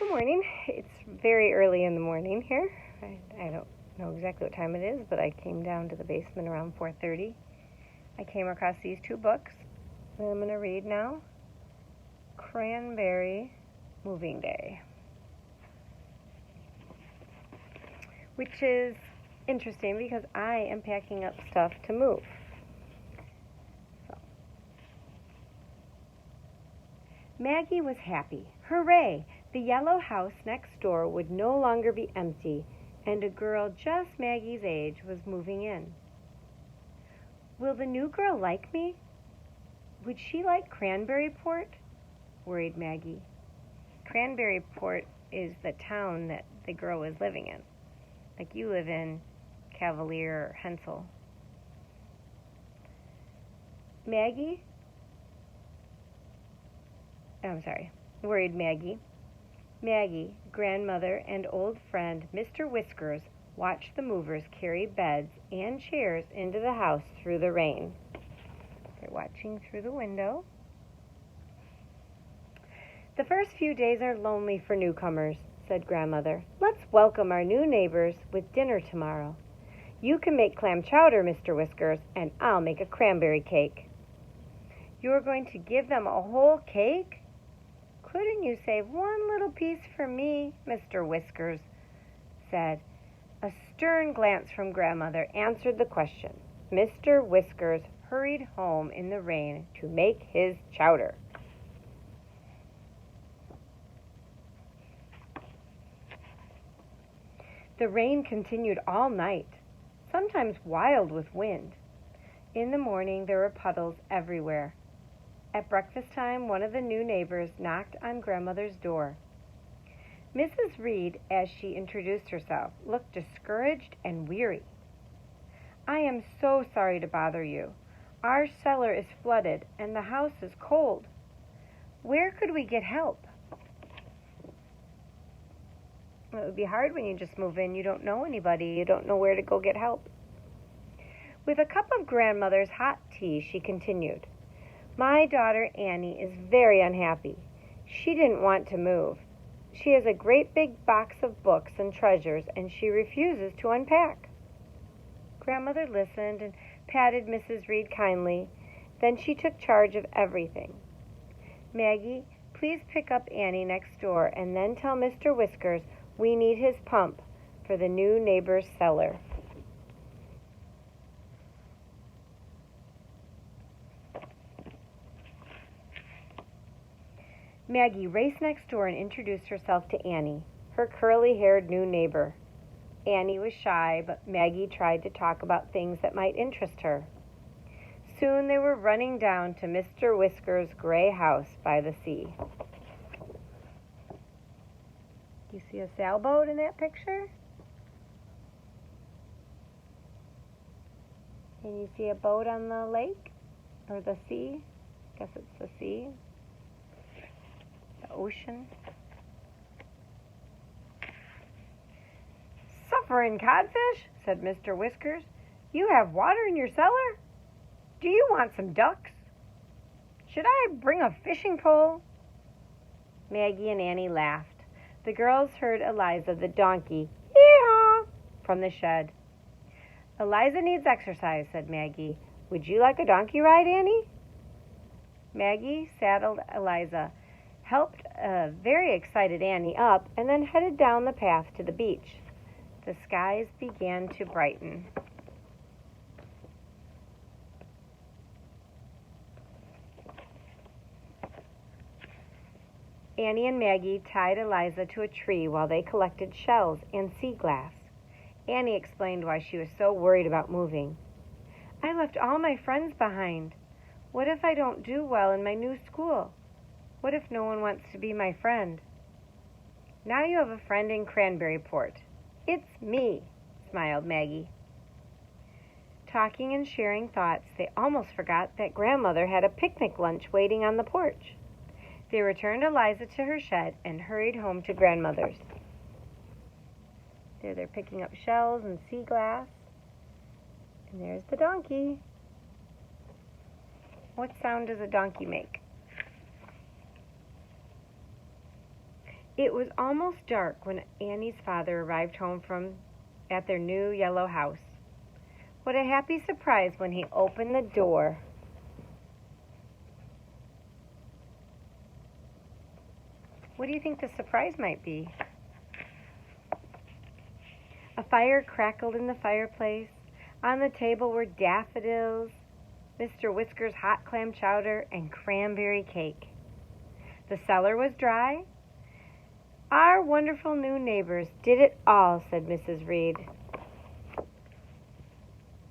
Good morning. It's very early in the morning here. I don't know exactly what time it is, but I came down to the basement around 4:30. I came across these two books that I'm going to read now. Cranberry Moving Day, which is interesting because I am packing up stuff to move. Maggie was happy. Hooray! The yellow house next door would no longer be empty, and a girl just Maggie's age was moving in. Will the new girl like me? Would she like Cranberryport? Worried Maggie. Cranberryport is the town that the girl was living in. Like you live in Cavalier or Hensel. Worried Maggie. Maggie, grandmother, and old friend Mr. Whiskers watched the movers carry beds and chairs into the house through the rain. They're watching through the window. The first few days are lonely for newcomers, said grandmother. Let's welcome our new neighbors with dinner tomorrow. You can make clam chowder, Mr. Whiskers, and I'll make a cranberry cake. You're going to give them a whole cake? Couldn't you save one little piece for me? Mr. Whiskers said. A stern glance from grandmother answered the question. Mr. Whiskers hurried home in the rain to make his chowder. The rain continued all night, sometimes wild with wind. In the morning there were puddles everywhere. At breakfast time, one of the new neighbors knocked on grandmother's door. Mrs. Reed, as she introduced herself, looked discouraged and weary. I am so sorry to bother you. Our cellar is flooded and the house is cold. Where could we get help? It would be hard when you just move in. You don't know anybody. You don't know where to go get help. With a cup of grandmother's hot tea, she continued. My daughter Annie is very unhappy. She didn't want to move. She has a great big box of books and treasures, and she refuses to unpack. Grandmother listened and patted Mrs. Reed kindly. Then she took charge of everything. Maggie, please pick up Annie next door and then tell Mr. Whiskers we need his pump for the new neighbor's cellar. Maggie raced next door and introduced herself to Annie, her curly-haired new neighbor. Annie was shy, but Maggie tried to talk about things that might interest her. Soon they were running down to Mr. Whiskers' gray house by the sea. Do you see a sailboat in that picture? Can you see a boat on the lake or the sea? I guess it's the sea. The ocean. Suffering codfish, said Mr. Whiskers. You have water in your cellar? Do you want some ducks? Should I bring a fishing pole? Maggie and Annie laughed. The girls heard Eliza the donkey, yee-haw, from the shed. Eliza needs exercise, said Maggie. Would you like a donkey ride, Annie? Maggie saddled Eliza, helped a very excited Annie up, and then headed down the path to the beach. The skies began to brighten. Annie and Maggie tied Eliza to a tree while they collected shells and sea glass. Annie explained why she was so worried about moving. I left all my friends behind. What if I don't do well in my new school? What if no one wants to be my friend? Now you have a friend in Cranberryport. It's me, smiled Maggie. Talking and sharing thoughts, they almost forgot that grandmother had a picnic lunch waiting on the porch. They returned Eliza to her shed and hurried home to grandmother's. There they're picking up shells and sea glass. And there's the donkey. What sound does a donkey make? It was almost dark when Annie's father arrived home at their new yellow house. What a happy surprise when he opened the door. What do you think the surprise might be? A fire crackled in the fireplace. On the table were daffodils, Mr. Whisker's hot clam chowder, and cranberry cake. The cellar was dry. Our wonderful new neighbors did it all, said Mrs. Reed.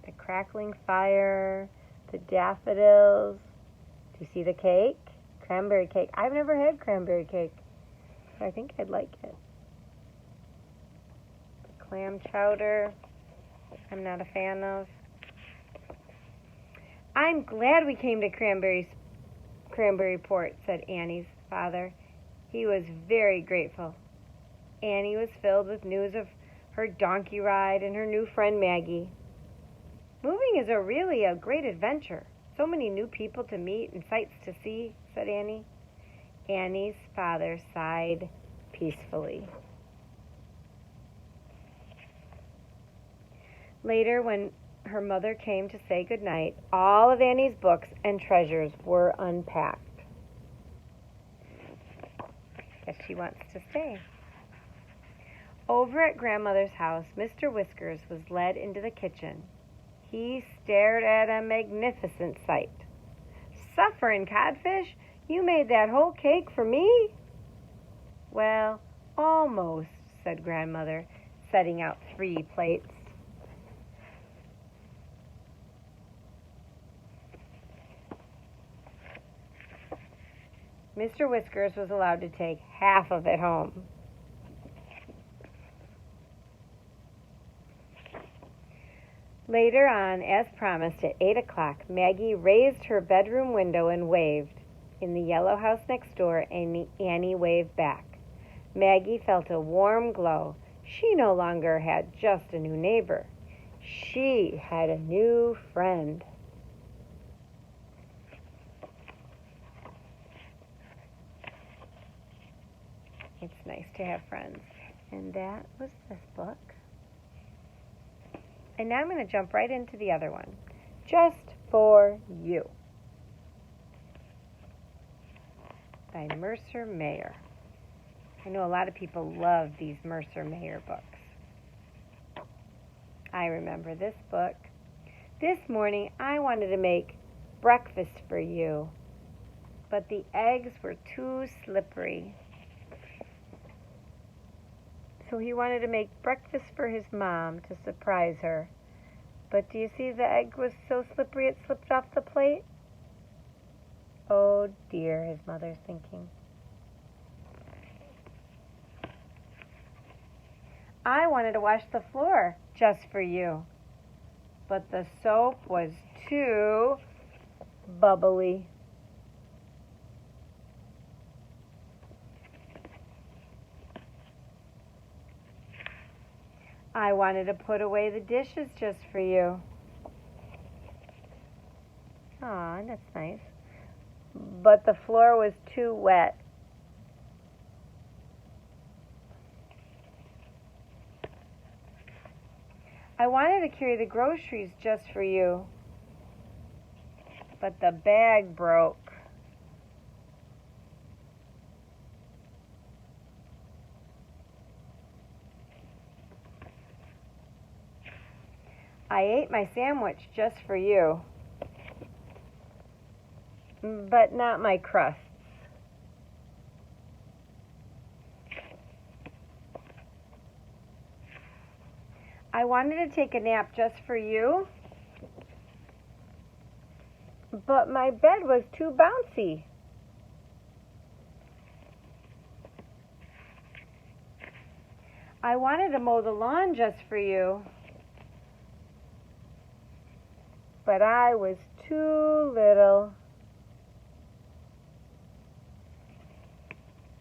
The crackling fire, the daffodils. Do you see the cake? Cranberry cake. I've never had cranberry cake, but I think I'd like it. The clam chowder, I'm not a fan of. I'm glad we came to Cranberryport, said Annie's father. He was very grateful. Annie was filled with news of her donkey ride and her new friend Maggie. Moving is really a great adventure. So many new people to meet and sights to see, said Annie. Annie's father sighed peacefully. Later, when her mother came to say goodnight, all of Annie's books and treasures were unpacked. Guess she wants to stay. Over at Grandmother's house, Mr. Whiskers was led into the kitchen. He stared at a magnificent sight. Suffering codfish? You made that whole cake for me? Well, almost, said Grandmother, setting out 3 plates. Mr. Whiskers was allowed to take half of it home. Later on, as promised, at 8 o'clock, Maggie raised her bedroom window and waved. In the yellow house next door, Annie waved back. Maggie felt a warm glow. She no longer had just a new neighbor. She had a new friend. It's nice to have friends. And that was this book. And now I'm going to jump right into the other one. Just for You, by Mercer Mayer. I know a lot of people love these Mercer Mayer books. I remember this book. This morning I wanted to make breakfast for you, but the eggs were too slippery. So he wanted to make breakfast for his mom to surprise her. But do you see the egg was so slippery it slipped off the plate? Oh dear, his mother's thinking. I wanted to wash the floor just for you, but the soap was too bubbly. I wanted to put away the dishes just for you. Aw, that's nice. But the floor was too wet. I wanted to carry the groceries just for you, but the bag broke. I ate my sandwich just for you, but not my crusts. I wanted to take a nap just for you, but my bed was too bouncy. I wanted to mow the lawn just for you, but I was too little.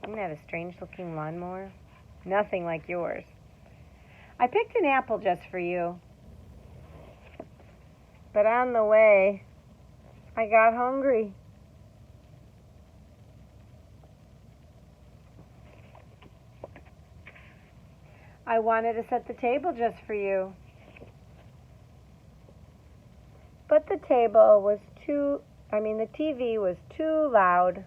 Isn't that a strange-looking lawnmower? Nothing like yours. I picked an apple just for you, but on the way, I got hungry. I wanted to set the table just for you. But the TV was too loud.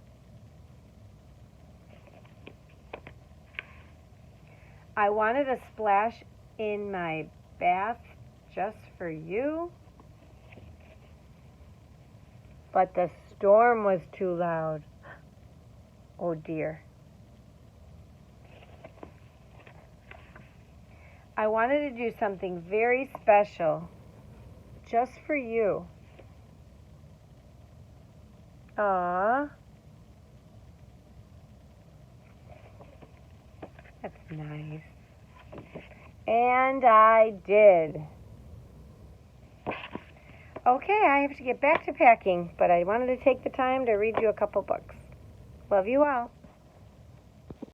I wanted to splash in my bath just for you. But the storm was too loud. Oh dear. I wanted to do something very special just for you. Aww. That's nice. And I did. Okay, I have to get back to packing, but I wanted to take the time to read you a couple books. Love you all.